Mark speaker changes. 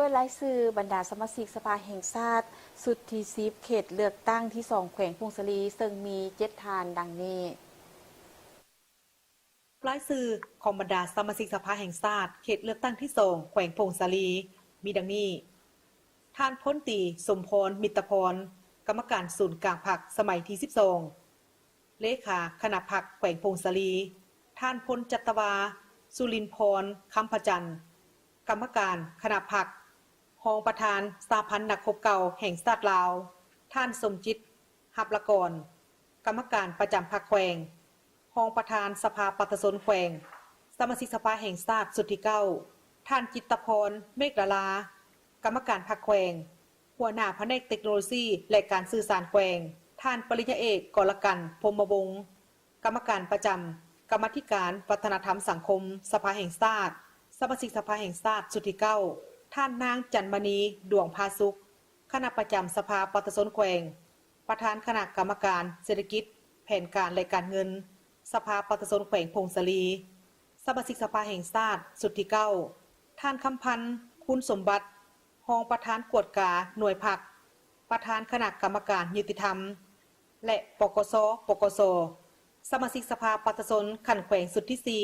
Speaker 1: ด้วยรายชื่อบรรดาสมาชิกสภาแห่งชาติสุดที่10เขตเลือกตั้งที่2แขวงพงศลีซึ่งมี7ท่านดังนี้
Speaker 2: รายชื่อของบรรดาสมาชิกสภาแห่งชาติเขตเลือกตั้งที่2แขวงพงศลีมีดังนี้ท่านพลตรีสมพรมิตรพรกรรมการศูนย์กลางพรรคสมัยที่12เลขาคณะพรรคแขวงพงศลีท่านพลจัตวาสุรินทร์พรคำพจันทร์กรรมการคณะพรรครองประธานสหพันธ์นักรบเก่าแห่งชาติลาวท่านสมจิตหับละกรกรรมการประจำพรรคแขวงรองประธานสภาปัตสนแขวงสมาชิกสภาแห่งชาติสุดที่9ท่านจิตรพรเมฆดารากรรมการพรรคแขวงหัวหน้าแผนกเทคโนโลยีและการสื่อสารแขวงท่านปริญญาเอกกรกันพรหมวงศ์กรรมการประจำกรรมาธิการวัฒนธรรมสังคมสภาแห่งชาติสมาชิกสภาแห่งชาติสุดที่9ท่านนางจันมณีดวงพาสุขคณะประจำสภาปัตสนแขวงประธานคณะกรรมการเศรษฐกิจแผนการและการเงินสภาปัตสนแขวงพงศลีสมาชิกสภาแห่งชาติสุดที่9ท่านคำพันธ์คุณสมบัติรองประธานกวดกาหน่วยผักประธานคณะกรรมการยุติธรรมและปกสสมาชิกสภาปัตสนขันแขวงสุดที่